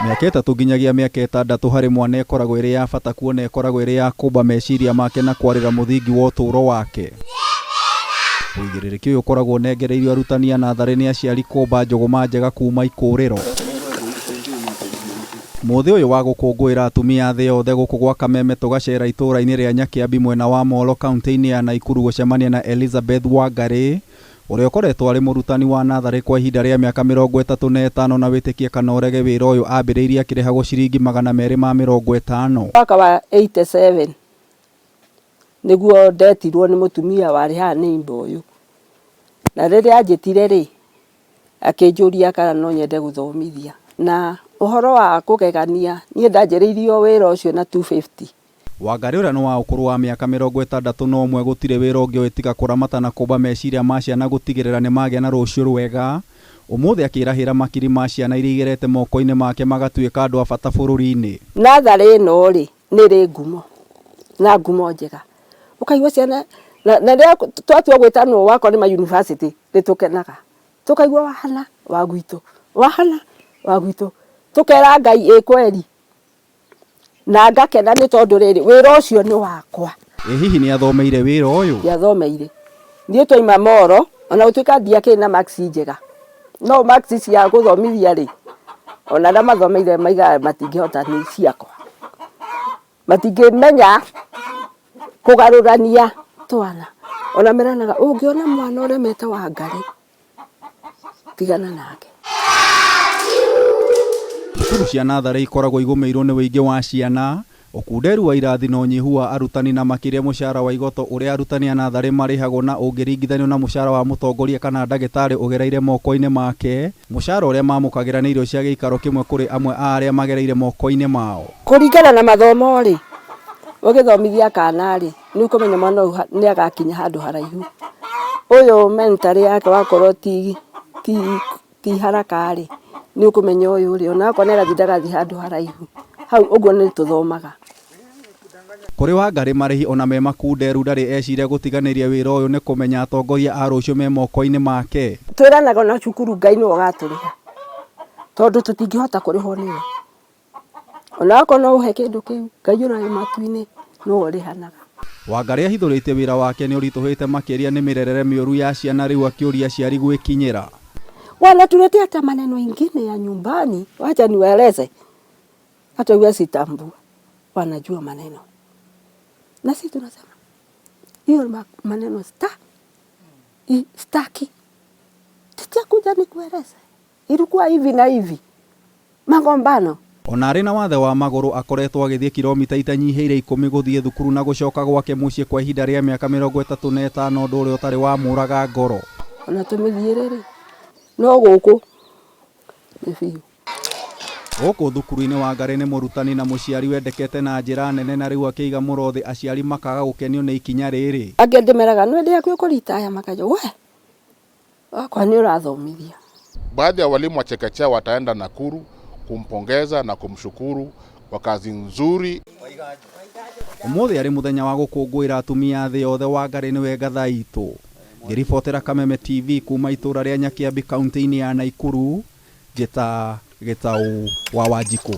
Mĩaka 3 nginyagia mĩaka 6 harĩ mwana ĩkoragwo ĩrĩ ya bata kuona ĩkoragwo ĩrĩ ya kũmba meciria make na kwarĩra mũthingi wa ũtũũro wake. Ũigĩrĩrĩki ũyũ ũkoragwo ũnengereirio arutani a natharĩ nĩ aciari kũmba njũgũma njega kuma ikũrĩro. Mũthĩ ũyũ wa gũkũngũĩra atumia thĩ yothe gũkũ gwa Kameme tũgacera itũũra-inĩ rĩa Nyakĩambi mwena wa Molo kaunti-inĩ ya Naikuru gũcemania na Elizabeth Wangarĩ, ũrĩa ũkoretwo arĩ mũrutani wa natharĩ kwa ihinda rĩa mĩaka 35 na wĩtĩkie kana ũrege wĩra ũyũ ambĩrĩirie akĩrĩhagwo ciringi 250. Mwaka wa 87 nĩguo ndetirwo nĩ mũtumia warĩ haha nĩ imba ũyũ, na rĩrĩa anjĩtire rĩ akĩnjũria kana no nyende gũthomithia, na ũhoro wa kũgegania niĩ ndanjĩrĩirio wĩra ũcio na 250. Wangarĩ ũrĩa nĩ wa ũkũrũ wa mĩaka 61 gũtirĩ wĩra ũngĩ tiga kũramata na kũmba meciria ma ciana gũtigĩrĩra nĩ magĩa na rũciũ rwega. Ũmũthĩ akĩrahĩra makiri ma ciana iria igerete moko-inĩ make magatuĩka andũ a bata bũrũri-inĩ. Natharĩ ĩno rĩ nĩrĩ ngumo na ngumo njega, ũkaigua ciana na rĩrĩa twatua gwĩtanwo wakwa nĩ ma university nĩtũkenaga, tũkaigua wahana wa gwitũ, wahana wa gwitũ, tũkera Ngai kweri na ngakena nĩ tondũ rĩrĩ wĩra ũcio nĩ wakwa. Hihi nĩ athomeire wĩra ũyũ? Nĩathomeire. Niĩ twaima Moro ona gũtuĩka ndiakĩrĩ na marks njega, no marks cia gũthomithia rĩ ona arĩa mathomeire maiga matingĩhota nĩ ciakwa, matingĩmenya kũgarũrania twana. Ona meranaga ũngĩona mwana ũremete Wangarĩ tigana nake. Thukuru cia natharĩ ikoragwo igũmĩirwo nĩ wĩingĩ wa ciana, ũkunderu wa irathi na ũnyihu wa arutani na makĩria mũcara wa igoto ũrĩa arutani a natharĩ marĩhagwo na ũngĩringithanio na mũcara wa mũtongoria kana ndagĩtarĩ ũgereire moko-inĩ make, mũcara ũrĩa mamũkagĩra nĩ irio cia gĩikaro kĩmwe kũrĩ amwe a arĩa magereire moko-inĩ mao. Kũringana na mathomo rĩ ũgĩthomithia kana rĩ nĩ ũkũmenya mwana ũyũ nĩ agakinya handũ haraihu. Ũyũ mentality yake wakorwo ti haraka rĩ nĩ ũkũmenya ũyũ rĩ ona akorwo nĩagathiĩ ndagathiĩ handũ haraihu. Hau ũguo nĩ tũthomaga. Kũrĩ Wangarĩ marĩhi ona me makunderu ndarĩ eciria gũtiganĩria wĩra ũyũ nĩ kũmenya atongoria a rũciũ me moko-inĩ make. Twĩranaga na cukuru Ngai nĩwe ũgatũrĩha tondũ tũtingĩhota kũrĩhwo nĩwe. Ona akorwo no ũhe kĩndũ kĩu Ngai ũrĩ matu-inĩ no ũrĩhanaga. Wangarĩ ahithũrĩtie wĩra wake nĩ ũritũhĩte makĩria nĩ mĩrerere mĩũru ya ciana, rĩu akĩũria aciari gwĩkinyĩra. Wanatuletea hata maneno ingine ya nyumbani, wacha niwaeleze. Hata huwezi tambua, wanajua maneno. Na sisi tunasema hiyo maneno staki. Tutakuja nikueleze. Ilikuwa hivi na hivi. Magombano. Ona arĩ na wathe wa magũrũ akoretwo agĩthiĩ kilomita itanyihĩire 10 gũthiĩ thukuru na gũcoka gwake mũciĩ kwa ihinda rĩa mĩaka 35, ũndũ ũrĩa ũtarĩ wa mũraga ngoro. Ona tũmĩthiĩ rĩrĩ no gũkũ nĩ biũ. Gũkũ thukuru-inĩ Wangarĩ nĩ mũrutani na mũciari wendekete na njĩra nene, na rĩu akĩiga mũrothi aciari makaga gũkenio nĩ ikinya rĩrĩ. Angĩ ndĩmeraga nĩ ndĩ yakũ kũritaya makaja we wakwa nĩ ũrathomithia. Baadhi ya walimu wa chekechea wataenda Nakuru kumpongeza na kumshukuru kwa kazi nzuri. Ũmũthĩ arĩ mũthenya wa gũkũngũĩra atumia thĩ yothe. Wangarĩ nĩwe ngatha itũ. Ngĩribotera Kameme TV kuma itũũra rĩa Nyakĩambi kaunti-inĩ ya Naikuru, Gĩtaũ wa Wanjikũ.